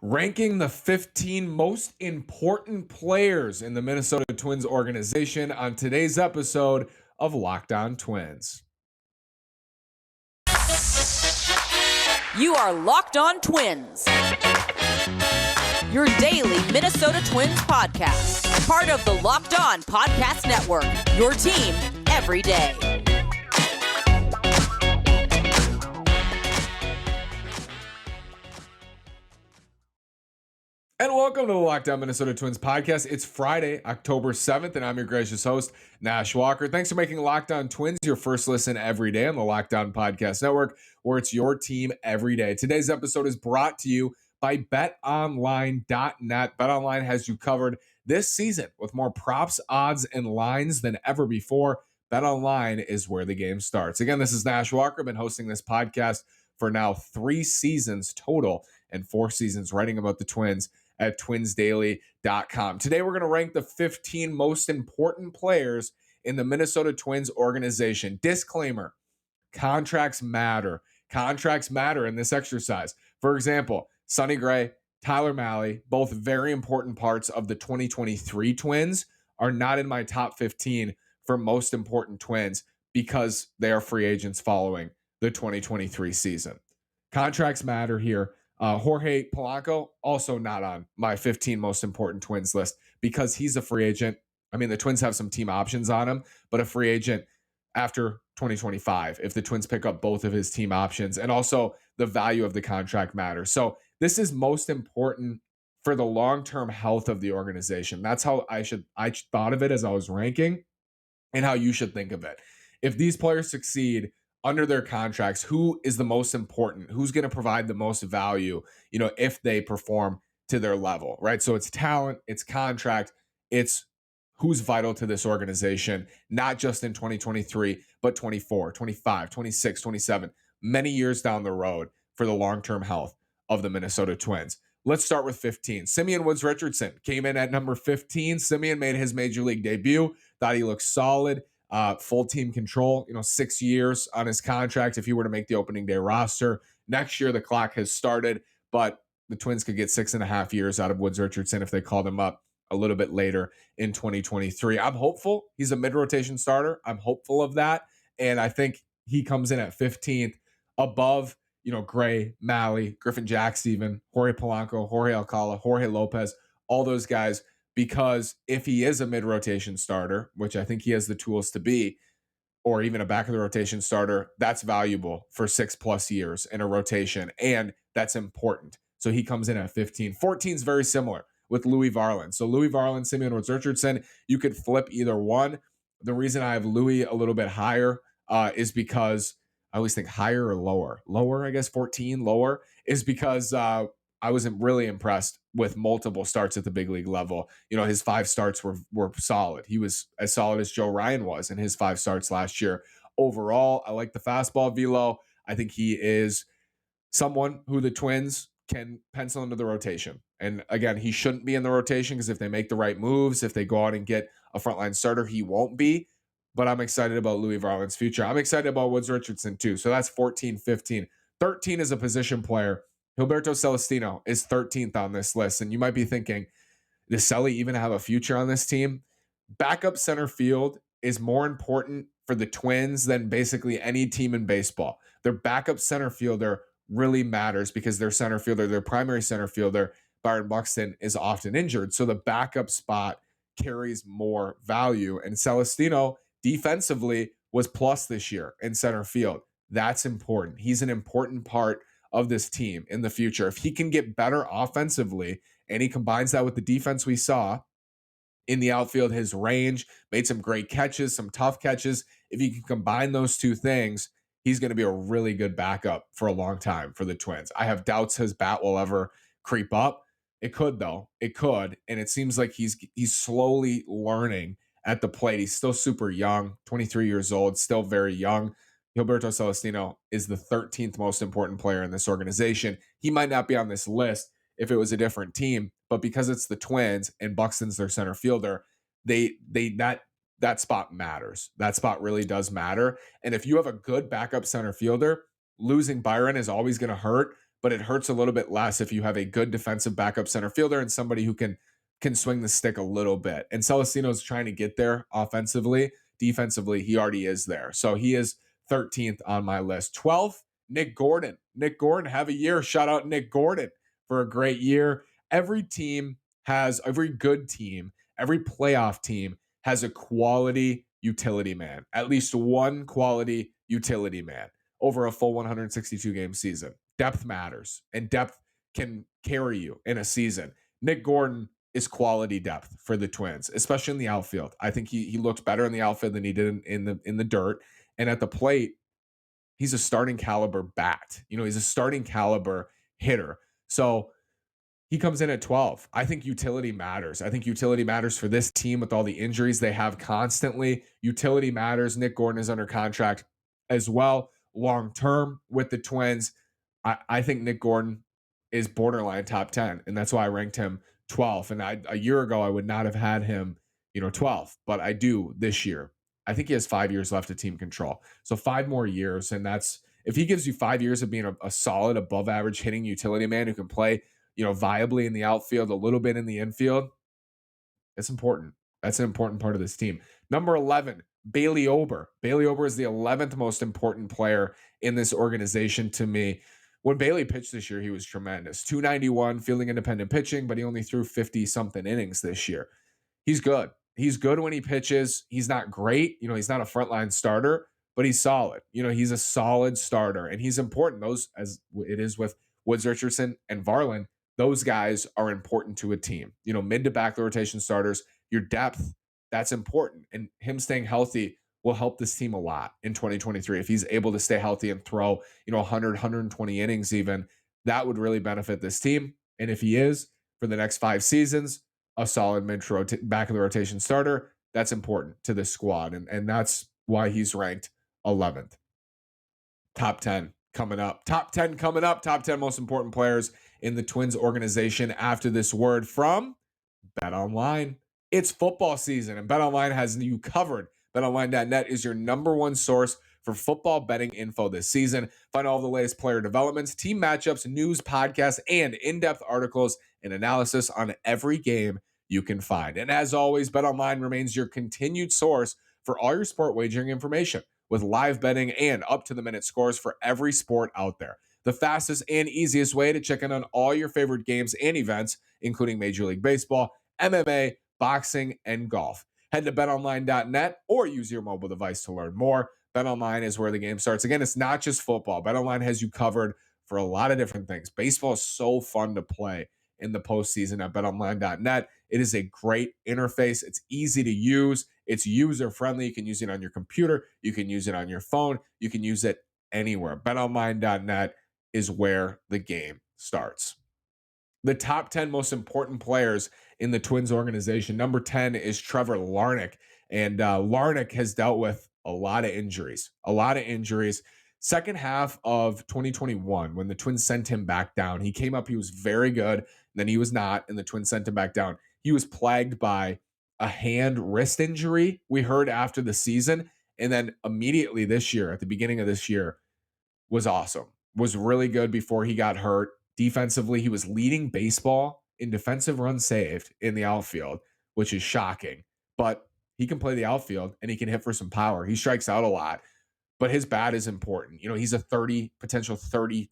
ranking the 15 most important players in the Minnesota Twins organization on today's episode of Locked On Twins. You are Locked On Twins, your daily Minnesota Twins podcast, part of the Locked On Podcast Network, your team every day. And welcome to the Locked On Minnesota Twins podcast. It's Friday, October 7th, and I'm your gracious host, Nash Walker. Thanks for making Locked On Twins your first listen every day on the Locked On Podcast Network, where it's your team every day. Today's episode is brought to you by BetOnline.net. BetOnline has you covered this season with more props, odds, and lines than ever before. BetOnline is where the game starts. Again, this is Nash Walker. I've been hosting this podcast for now 3 seasons total and 4 seasons writing about the Twins at twinsdaily.com. Today, we're going to rank the 15 most important players in the Minnesota Twins organization. Disclaimer, contracts matter. Contracts matter in this exercise. For example, Sonny Gray, Tyler Mahle, both very important parts of the 2023 Twins, are not in my top 15 for most important Twins because they are free agents following the 2023 season. Contracts matter here. Jorge Polanco, also not on my 15 most important Twins list because he's a free agent. I mean, the Twins have some team options on him, but a free agent after 2025 if the Twins pick up both of his team options, and also the value of the contract matters. So this is most important for the long-term health of the organization. That's how I thought of it as I was ranking, and how you should think of it. If these players succeed under their contracts, who is the most important? Who's going to provide the most value, if they perform to their level, right? So it's talent, it's contract, it's who's vital to this organization, not just in 2023, but 24, 25, 26, 27, many years down the road for the long-term health of the Minnesota Twins. Let's start with 15. Simeon Richardson came in at number 15. Simeon made his major league debut. Thought he looked solid. Full team control, 6 years on his contract if he were to make the opening day roster. Next year, the clock has started, but the Twins could get 6.5 years out of Woods Richardson if they called him up a little bit later in 2023. I'm hopeful. He's a mid-rotation starter. I'm hopeful of that, and I think he comes in at 15th above, Gray, Mahle, Griffin Jax, even Jorge Polanco, Jorge Alcala, Jorge Lopez, all those guys. Because if he is a mid-rotation starter, which I think he has the tools to be, or even a back-of-the-rotation starter, that's valuable for 6+ years in a rotation, and that's important. So he comes in at 15. 14 is very similar with Louis Varland. So Louis Varland, Simeon Richardson, you could flip either one. The reason I have Louis a little bit higher is because I always think higher or lower. Lower, I guess 14, lower, is because I wasn't really impressed with multiple starts at the big league level. His 5 starts were solid. He was as solid as Joe Ryan was in his 5 starts last year. Overall, I like the fastball velo. I think he is someone who the Twins can pencil into the rotation. And again, he shouldn't be in the rotation because if they make the right moves, if they go out and get a frontline starter, he won't be. But I'm excited about Louis Varland's future. I'm excited about Woods Richardson too. So that's 14, 15. 13 is a position player. Gilberto Celestino is 13th on this list. And you might be thinking, does Celly even have a future on this team? Backup center field is more important for the Twins than basically any team in baseball. Their backup center fielder really matters because their center fielder, their primary center fielder, Byron Buxton, is often injured. So the backup spot carries more value. And Celestino defensively was plus this year in center field. That's important. He's an important part of this team in the future. If he can get better offensively and he combines that with the defense we saw in the outfield, his range, made some great catches, some tough catches. If you can combine those two things, he's going to be a really good backup for a long time for the Twins. I have doubts his bat will ever creep up. It could though. It could. And it seems like he's slowly learning at the plate. He's still super young, 23 years old, still very young. Gilberto Celestino is the 13th most important player in this organization. He might not be on this list if it was a different team, but because it's the Twins and Buxton's their center fielder, that spot matters. That spot really does matter. And if you have a good backup center fielder, losing Byron is always going to hurt, but it hurts a little bit less if you have a good defensive backup center fielder and somebody who can swing the stick a little bit. And Celestino's trying to get there offensively. Defensively, he already is there. So he is 13th on my list. 12th, Nick Gordon. Nick Gordon, have a year. Shout out Nick Gordon for a great year. Every good team, every playoff team has a quality utility man, at least one quality utility man over a full 162 game season. Depth matters, and depth can carry you in a season. Nick Gordon is quality depth for the Twins, especially in the outfield. I think he looked better in the outfield than he did in the dirt. And at the plate, he's a starting caliber bat. He's a starting caliber hitter. So he comes in at 12. I think utility matters. I think utility matters for this team with all the injuries they have constantly. Utility matters. Nick Gordon is under contract as well, long term with the Twins. I think Nick Gordon is borderline top 10, and that's why I ranked him 12. And a year ago, I would not have had him, 12, but I do this year. I think he has 5 years left of team control. So 5 more years, and that's if he gives you 5 years of being a solid, above average hitting utility man who can play, viably in the outfield, a little bit in the infield, it's important. That's an important part of this team. Number 11, Bailey Ober. Bailey Ober is the 11th most important player in this organization to me. When Bailey pitched this year, he was tremendous. 291 fielding independent pitching, but he only threw 50-something innings this year. He's good. He's good when he pitches. He's not great. He's not a frontline starter, but he's solid. He's a solid starter, and he's important. Those, as it is with Woods, Richardson, and Varland, those guys are important to a team. Mid to back the rotation starters, your depth, that's important. And him staying healthy will help this team a lot in 2023. If he's able to stay healthy and throw, 100, 120 innings even, that would really benefit this team. And if he is, for the next 5 seasons, a solid back of the rotation starter, that's important to this squad. And that's why he's ranked 11th. Top 10 coming up. Top 10 coming up. Top 10 most important players in the Twins organization after this word from BetOnline. It's football season, and BetOnline has you covered. BetOnline.net is your number one source for football betting info this season. Find all the latest player developments, team matchups, news, podcasts, and in-depth articles and analysis on every game you can find. And as always, BetOnline remains your continued source for all your sport wagering information, with live betting and up-to-the-minute scores for every sport out there. The fastest and easiest way to check in on all your favorite games and events, including Major League Baseball, MMA, boxing, and golf. Head to betonline.net or use your mobile device to learn more. BetOnline is where the game starts. Again, it's not just football. BetOnline has you covered for a lot of different things. Baseball is so fun to play in the postseason at betonline.net. It is a great interface. It's easy to use. It's user-friendly. You can use it on your computer. You can use it on your phone. You can use it anywhere. betonline.net is where the game starts. The top 10 most important players in the Twins organization. Number 10 is Trevor Larnach. And Larnach has dealt with a lot of injuries. Second half of 2021, when the Twins sent him back down, he came up, he was very good, and then he was not, and the Twins sent him back down. He was plagued by a hand wrist injury, we heard after the season, and then immediately this year, at the beginning of this year, was awesome. Was really good before he got hurt. Defensively, he was leading baseball in defensive runs saved in the outfield, which is shocking. But he can play the outfield and he can hit for some power. He strikes out a lot, but his bat is important. He's a 35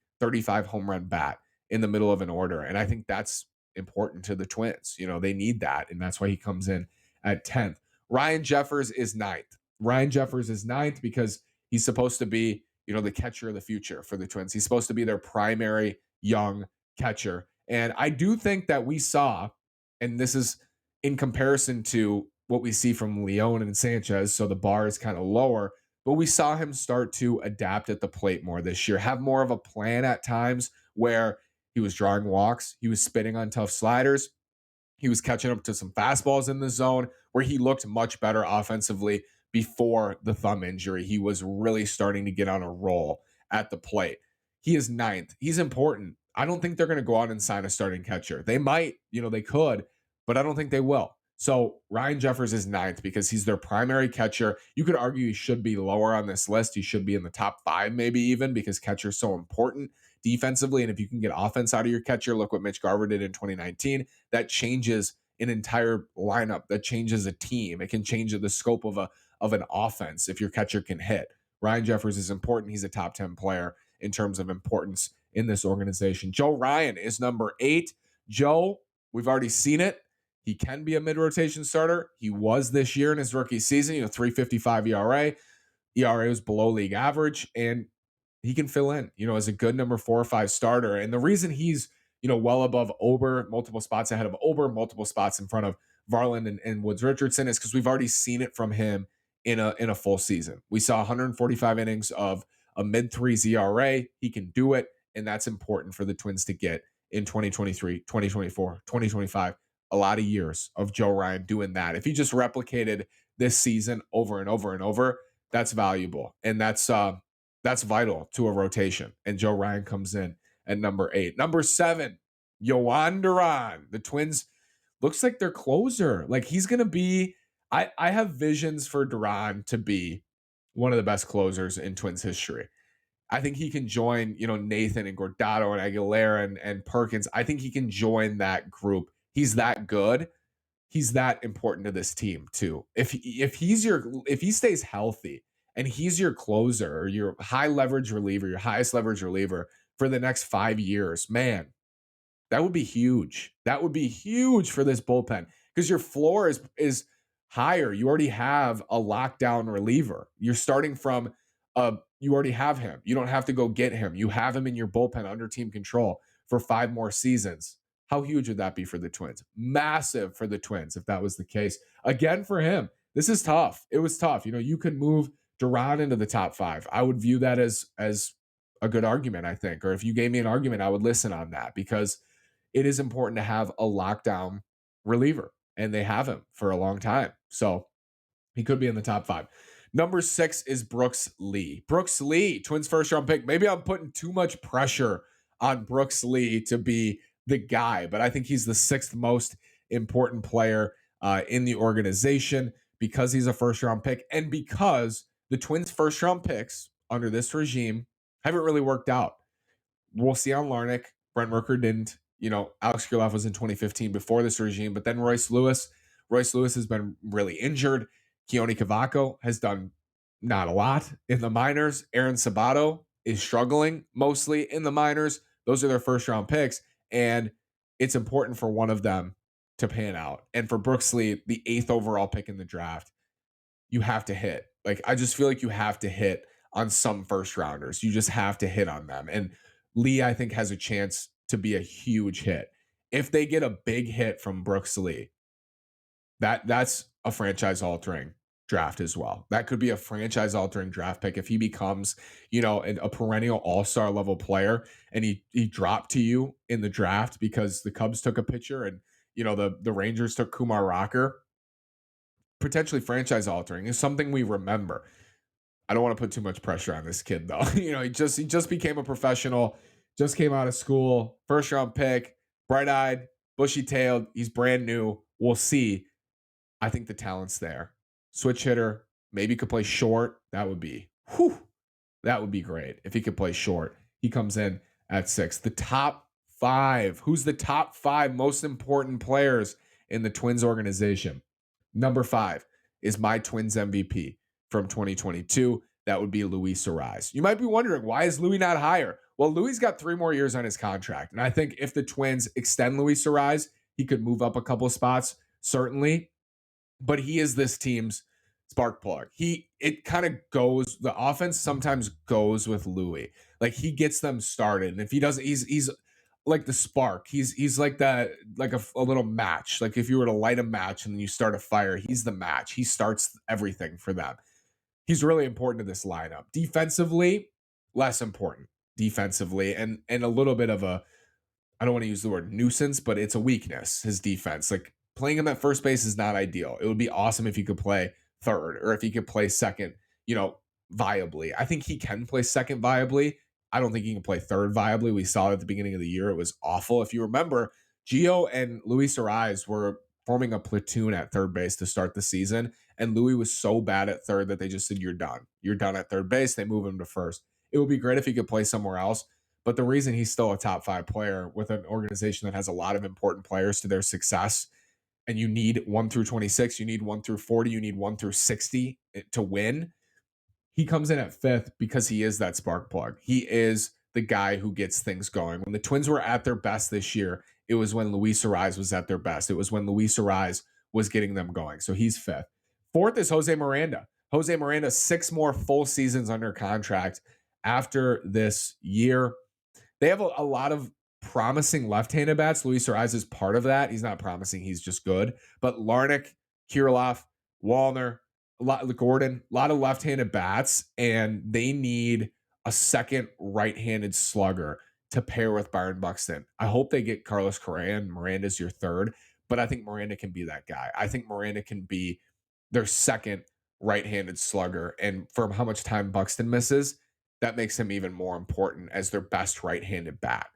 home run bat in the middle of an order. And I think that's important to the Twins. They need that. And that's why he comes in at 10th. Ryan Jeffers is 9th. Because he's supposed to be, the catcher of the future for the Twins. He's supposed to be their primary young catcher. And I do think that we saw, and this is in comparison to what we see from Leon and Sanchez, so the bar is kind of lower, but we saw him start to adapt at the plate more this year, have more of a plan at times where he was drawing walks, he was spitting on tough sliders, he was catching up to some fastballs in the zone, where he looked much better offensively before the thumb injury. He was really starting to get on a roll at the plate. He is 9th. He's important. I don't think they're going to go out and sign a starting catcher. They might, they could, but I don't think they will. So Ryan Jeffers is 9th because he's their primary catcher. You could argue he should be lower on this list. He should be in the top 5, maybe even, because catcher's so important. defensively. And if you can get offense out of your catcher, look what Mitch Garver did in 2019. That changes an entire lineup. That changes a team. It can change the scope of an offense if your catcher can hit. Ryan Jeffers is important. He's a top 10 player in terms of importance in this organization. Joe Ryan is number 8. Joe, we've already seen it. He can be a mid-rotation starter. He was this year in his rookie season, 3.55 ERA. ERA was below league average, and he can fill in, as a good number 4 or 5 starter. And the reason he's, well above Ober, multiple spots ahead of Ober, multiple spots in front of Varland and Woods Richardson is because we've already seen it from him in a full season. We saw 145 innings of a mid-3s ERA. He can do it, and that's important for the Twins to get in 2023, 2024, 2025. A lot of years of Joe Ryan doing that. If he just replicated this season over and over and over, that's valuable. And that's vital to a rotation. And Joe Ryan comes in at number 8. Number 7, Yohan Duran. The Twins, looks like their closer. Like he's going to be, I have visions for Duran to be one of the best closers in Twins history. I think he can join, Nathan and Guardado and Aguilera and Perkins. I think he can join that group. He's that good. He's that important to this team too. If he stays healthy and he's your closer or your high leverage reliever, your highest leverage reliever for the next 5 years, man, that would be huge. That would be huge for this bullpen because your floor is higher. You already have a lockdown reliever. You're starting from you already have him. You don't have to go get him. You have him in your bullpen under team control for 5 more seasons. How huge would that be for the Twins? Massive for the Twins if that was the case. Again, for him, this is tough. It was tough. You could move Duran into the top 5. I would view that as a good argument, I think. Or if you gave me an argument, I would listen on that because it is important to have a lockdown reliever, and they have him for a long time. So he could be in the top 5. Number 6 is Brooks Lee. Brooks Lee, Twins first round pick. Maybe I'm putting too much pressure on Brooks Lee to be the guy, but I think he's the 6th most important player in the organization because he's a first round pick and because the Twins first round picks under this regime haven't really worked out. We'll see on Larnach. Brent Rooker didn't. Alex Kirilloff was in 2015 before this regime, but then Royce Lewis has been really injured. Keone Cavaco has done not a lot in the minors. Aaron Sabato is struggling mostly in the minors. Those are their first round picks. And it's important for one of them to pan out. And for Brooks Lee, the 8th overall pick in the draft, you have to hit. Like, I just feel like you have to hit on some first rounders. You just have to hit on them. And Lee, I think, has a chance to be a huge hit. If they get a big hit from Brooks Lee, that's a franchise-altering draft as well. That could be a franchise-altering draft pick if he becomes, a perennial all-star level player and he dropped to you in the draft because the Cubs took a pitcher and, the Rangers took Kumar Rocker. Potentially franchise-altering is something we remember. I don't want to put too much pressure on this kid though. He just became a professional, just came out of school, first-round pick, bright-eyed, bushy-tailed. He's brand new. We'll see. I think the talent's there. Switch hitter, maybe could play short. That would be great if he could play short. He comes in at 6. The top 5. Who's the top 5 most important players in the Twins organization? Number 5 is my Twins MVP from 2022. That would be Luis Arraez. You might be wondering, why is Louis not higher? Well, Louis got 3 more years on his contract. And I think if the Twins extend Luis Arraez, he could move up a couple spots, certainly. But he is this team's spark plug. It kind of goes, the offense sometimes goes with Louis. Like he gets them started. And if he doesn't, he's like the spark. He's like that, like a little match. Like if you were to light a match and then you start a fire, he's the match. He starts everything for them. He's really important to this lineup. Defensively, less important defensively, and a little bit of a, I don't want to use the word nuisance, but it's a weakness, his defense. Like playing him at first base is not ideal. It would be awesome if he could play third or if he could play second, viably. I think he can play second viably. I don't think he can play third viably. We saw it at the beginning of the year. It was awful. If you remember, Gio and Luis Arraez were forming a platoon at third base to start the season. And Louis was so bad at third that they just said, you're done. You're done at third base. They move him to first. It would be great if he could play somewhere else. But the reason he's still a top 5 player with an organization that has a lot of important players to their success, and you need 1 through 26, you need 1 through 40, you need 1 through 60 to win. He comes in at 5th because he is that spark plug. He is the guy who gets things going. When the Twins were at their best this year, it was when Luis Arise was at their best. It was when Luis Arise was getting them going. So he's 5th. 4th is Jose Miranda. Jose Miranda, 6 more full seasons under contract after this year. They have a lot of promising left-handed bats. Luis Arise is part of that. He's not promising, he's just good. But Larnach, Kirilloff, Wallner, Gordon, a lot of left-handed bats, and they need a second right-handed slugger to pair with Byron Buxton. I hope they get Carlos Correa and Miranda's your third, but I think Miranda can be that guy. I think Miranda can be their second right-handed slugger, and from how much time Buxton misses, that makes him even more important as their best right-handed bat.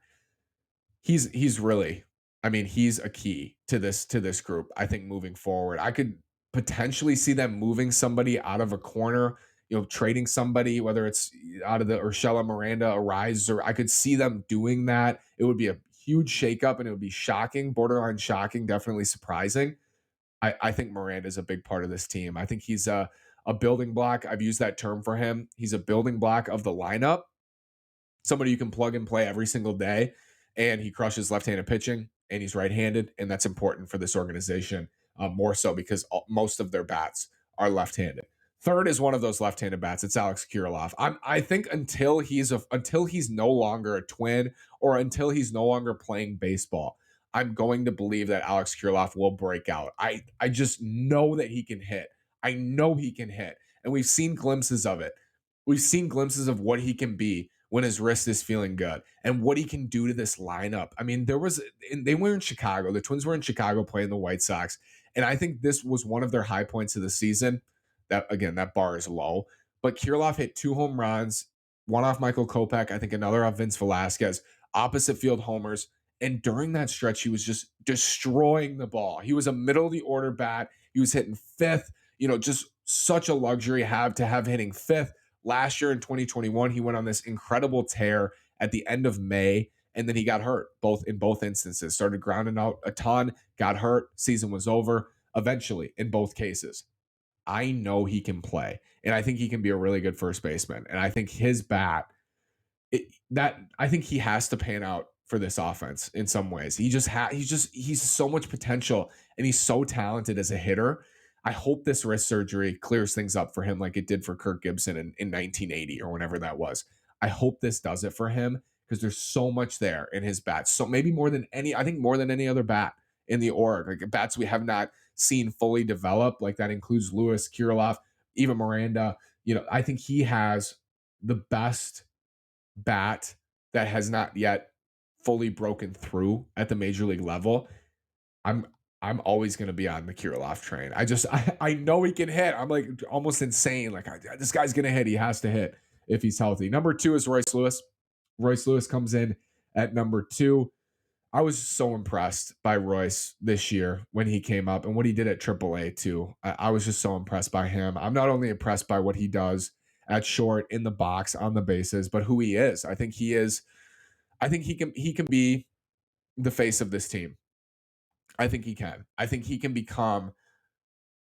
He's really, I mean, he's a key to this group. I think moving forward, I could potentially see them moving somebody out of a corner, trading somebody, whether it's out of the Urshela Miranda Arise, or I could see them doing that. It would be a huge shakeup and it would be shocking, borderline shocking, definitely surprising. I think Miranda is a big part of this team. I think he's a building block. I've used that term for him. He's a building block of the lineup, somebody you can plug and play every single day, and he crushes left-handed pitching, and he's right-handed, and that's important for this organization, more so because most of their bats are left-handed. Third is one of those left-handed bats. It's Alex Kirilloff. I think until he's no longer a Twin or until he's no longer playing baseball, I'm going to believe that Alex Kirilloff will break out. I just know that he can hit. I know he can hit, and we've seen glimpses of it. We've seen glimpses of what he can be when his wrist is feeling good and what he can do to this lineup. I mean, they were in Chicago. The Twins were in Chicago playing the White Sox, and I think this was one of their high points of the season. That bar is low, but Kirilloff hit 2 home runs, one off Michael Kopech, I think another off Vince Velasquez, opposite field homers. And during that stretch, he was just destroying the ball. He was a middle of the order bat. He was hitting 5th, just such a luxury to have hitting 5th. Last year in 2021, he went on this incredible tear at the end of May, and then he got hurt in both instances. Started grounding out a ton, got hurt, season was over eventually in both cases. I know he can play, and I think he can be a really good first baseman. And I think his bat, I think he has to pan out for this offense in some ways. He's so much potential, and he's so talented as a hitter. I hope this wrist surgery clears things up for him like it did for Kirk Gibson in 1980 or whenever that was. I hope this does it for him because there's so much there in his bat. So maybe more than any other bat in the org, like bats we have not seen fully develop. Like that includes Lewis, Kirilloff, even Miranda. I think he has the best bat that has not yet fully broken through at the major league level. I'm always going to be on the Kirilloff train. I know he can hit. I'm like almost insane. Like this guy's going to hit. He has to hit if he's healthy. Number 2 is Royce Lewis. Royce Lewis comes in at number 2. I was so impressed by Royce this year when he came up and what he did at AAA too. I was just so impressed by him. I'm not only impressed by what he does at short, in the box, on the bases, but who he is. I think he can be the face of this team. I think he can. I think he can become,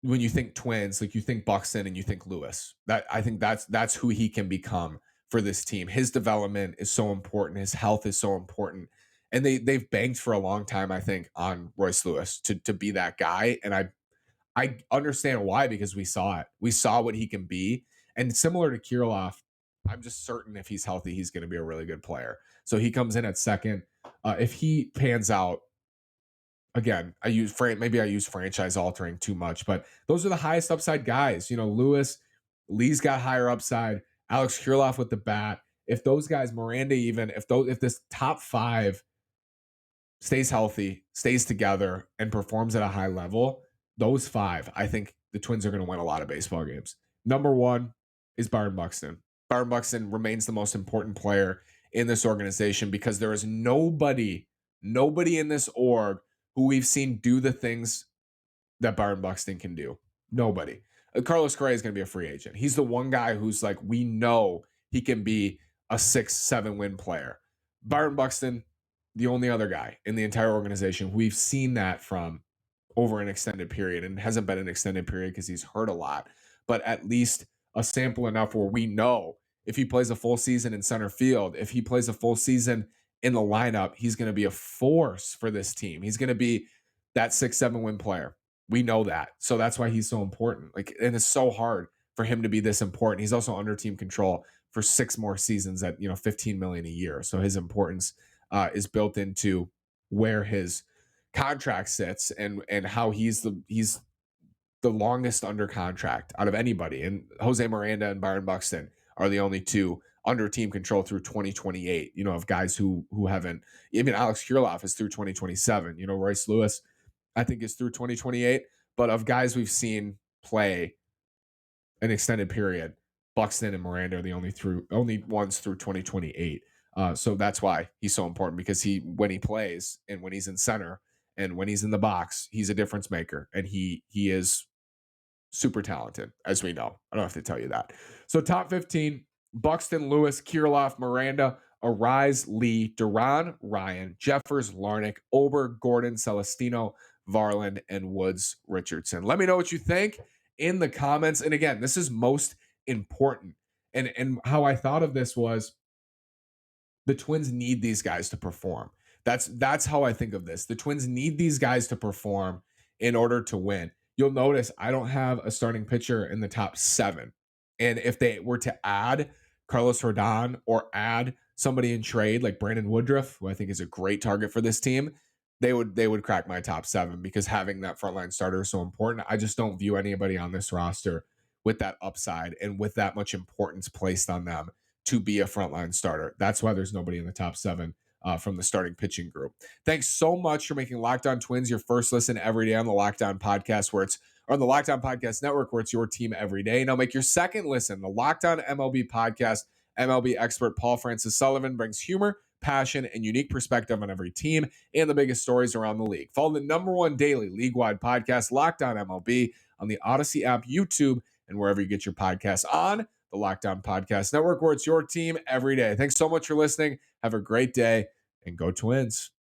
when you think Twins, like you think Buxton and you think Lewis. I think that's who he can become for this team. His development is so important. His health is so important. And they've banked for a long time, I think, on Royce Lewis to be that guy. And I understand why, because we saw it. We saw what he can be. And similar to Kirilloff, I'm just certain if he's healthy, he's going to be a really good player. So he comes in at second. If he pans out, again, I use franchise altering too much, but those are the highest upside guys. Lee's got higher upside. Alex Kirilloff with the bat. If those guys, Miranda, even if this top 5 stays healthy, stays together, and performs at a high level, those 5, I think the Twins are going to win a lot of baseball games. Number 1 is Byron Buxton. Byron Buxton remains the most important player in this organization because there is nobody in this org who we've seen do the things that Byron Buxton can do. Nobody. Carlos Correa is going to be a free agent. He's the one guy who's like, we know he can be a 6-7 win player. Byron Buxton, the only other guy in the entire organization. We've seen that from over an extended period, and it hasn't been an extended period because he's hurt a lot, but at least a sample enough where we know if he plays a full season in center field, if he plays a full season in the lineup, he's going to be a force for this team. He's going to be that 6-7 win player. We know that. So that's why he's so important. Like, and it's so hard for him to be this important. He's also under team control for 6 more seasons at, $15 million a year. So his importance is built into where his contract sits and how he's the longest under contract out of anybody. And Jose Miranda and Byron Buxton are the only two under team control through 2028, of guys who haven't. Even Alex Kirilloff is through 2027. Royce Lewis, I think, is through 2028. But of guys we've seen play an extended period, Buxton and Miranda are the only ones through 2028. So that's why he's so important, because when he plays and when he's in center and when he's in the box, he's a difference maker, and he is super talented, as we know. I don't have to tell you that. So top 15, Buxton, Lewis, Kirilloff, Miranda, Arise, Lee, Duran, Ryan, Jeffers, Larnach, Ober, Gordon, Celestino, Varland, and Woods Richardson. Let me know what you think in the comments. And again, this is most important. And how I thought of this was the Twins need these guys to perform. That's how I think of this. The Twins need these guys to perform in order to win. You'll notice I don't have a starting pitcher in the top 7. And if they were to add Carlos Rodon or add somebody in trade like Brandon Woodruff, who I think is a great target for this team, they would crack my top 7, because having that frontline starter is so important. I just don't view anybody on this roster with that upside and with that much importance placed on them to be a frontline starter. That's why there's nobody in the top 7 from the starting pitching group. Thanks so much for making Locked On Twins your first listen every day on the Locked On Podcast, on the Locked On Podcast Network, where it's your team every day. Now make your second listen the Locked On MLB Podcast. MLB expert Paul Francis Sullivan brings humor, passion, and unique perspective on every team and the biggest stories around the league. Follow the #1 daily league-wide podcast, Locked On MLB, on the Odyssey app, YouTube, and wherever you get your podcasts on the Locked On Podcast Network, where it's your team every day. Thanks so much for listening. Have a great day, and go Twins.